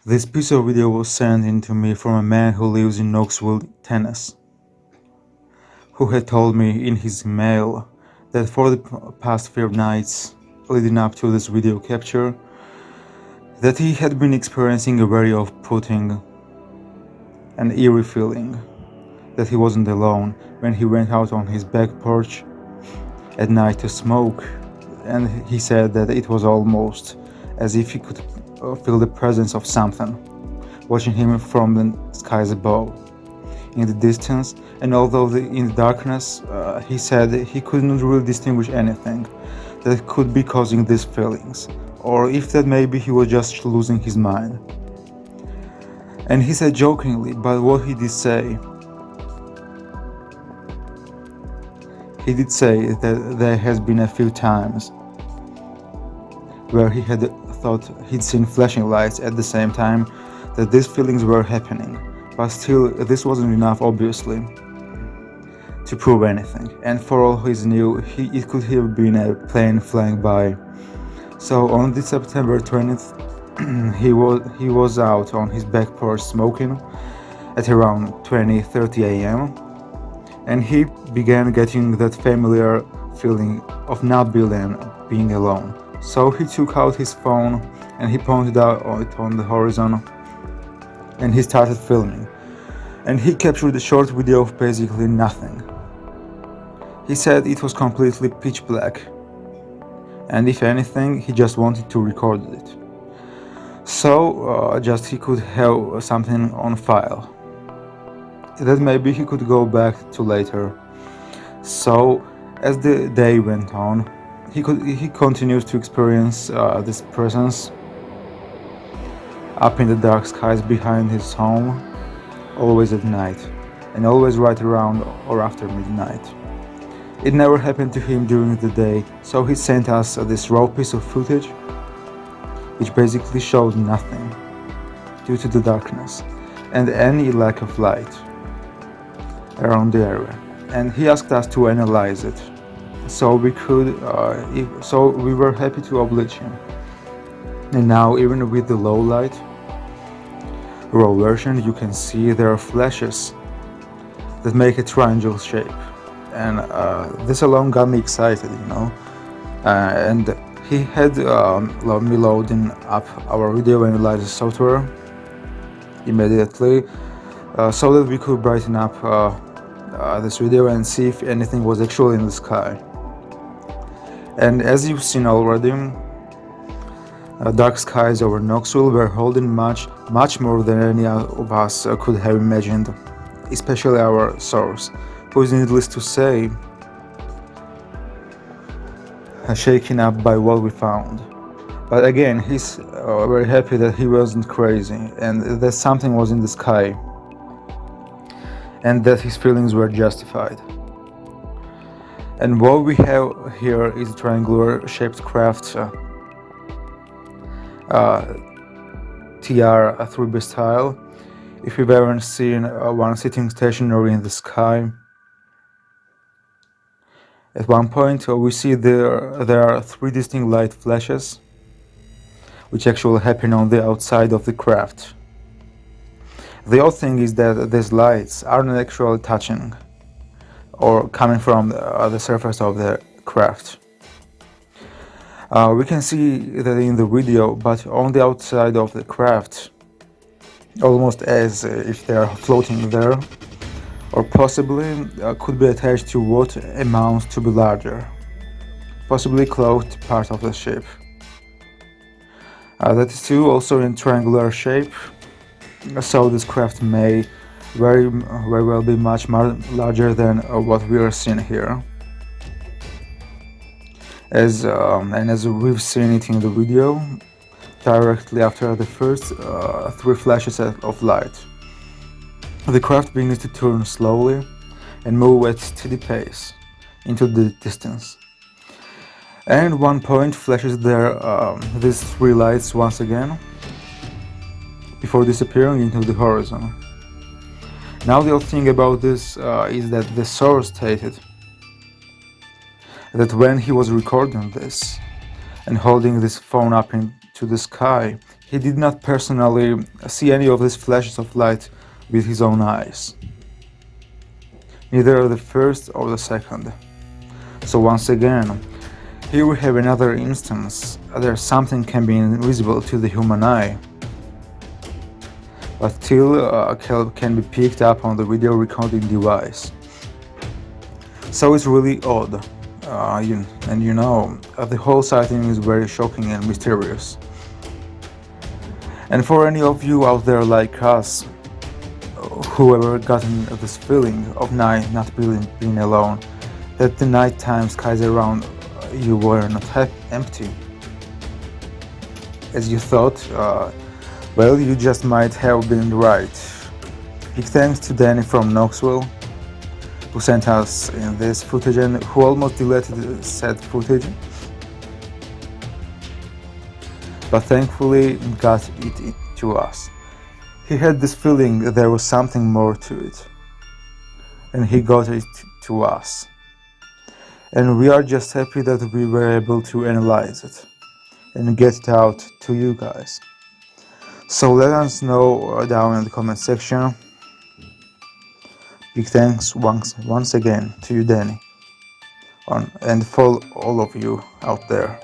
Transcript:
This piece of video was sent in to me from a man who lives in Knoxville, Tennessee, who had told me in his email that for the past few nights leading up to this video capture, that he had been experiencing a very off-putting and eerie feeling, that he wasn't alone when he went out on his back porch at night to smoke, and he said that it was almost as if he could feel the presence of something watching him from the skies above, in the distance, and although in the darkness, he said he couldn't really distinguish anything that could be causing these feelings, or if that maybe he was just losing his mind. And he said jokingly, but what he did say that there has been a few times where he had thought he'd seen flashing lights at the same time that these feelings were happening, but still this wasn't enough, obviously, to prove anything, and for all he knew, it could have been a plane flying by. So on this September 20th, he was out on his back porch smoking at around 20:30 a.m. and he began getting that familiar feeling of not being alone. So he took out his phone and he pointed out it on the horizon and he started filming. And he captured a short video of basically nothing. He said it was completely pitch black, and if anything, he just wanted to record it. So just he could have something on file that maybe he could go back to later. So as the day went on, he continued to experience this presence up in the dark skies behind his home, always at night, and always right around or after midnight. It never happened to him during the day, so he sent us this raw piece of footage, which basically showed nothing due to the darkness and any lack of light around the area. And he asked us to analyze it, so we were happy to oblige him. And now, even with the low light raw version, you can see there are flashes that make a triangle shape, and this alone got me excited, and he had me loading up our video analyzer software immediately, so that we could brighten up this video and see if anything was actually in the sky. And as you've seen already, dark skies over Knoxville were holding much more than any of us could have imagined, especially our source, who is, needless to say, shaken up by what we found. But again, he's very happy that he wasn't crazy and that something was in the sky and that his feelings were justified. And what we have here is a triangular shaped craft, TR-3B style. If you've ever seen one sitting stationary in the sky, at one point we see there are three distinct light flashes which actually happen on the outside of the craft. The odd thing is that these lights aren't actually touching or coming from the surface of the craft. We can see that in the video, but on the outside of the craft, almost as if they are floating there, or possibly could be attached to what amounts to be larger, possibly clothed part of the ship. That is too also in triangular shape, so this craft may very well be much larger than what we are seeing here. As we've seen it in the video, directly after the first three flashes of light, the craft begins to turn slowly and move at steady pace into the distance. And one point flashes there these three lights once again before disappearing into the horizon. Now the other thing about this is that the source stated that when he was recording this and holding this phone up into the sky, He did not personally see any of these flashes of light with his own eyes, neither the first or the second. So once again, here we have another instance where something can be invisible to the human eye, but still can be picked up on the video recording device. So it's really odd, the whole sighting is very shocking and mysterious. And for any of you out there like us, who ever gotten this feeling of night not being alone, that the nighttime skies around you were not empty, as you thought, well, you just might have been right. Big thanks to Danny from Knoxville, who sent us in this footage and who almost deleted said footage, but thankfully got it to us. He had this feeling that there was something more to it, and he got it to us. And we are just happy that we were able to analyze it and get it out to you guys. So let us know down in the comment section. Big thanks once again to you, Danny, and for all of you out there.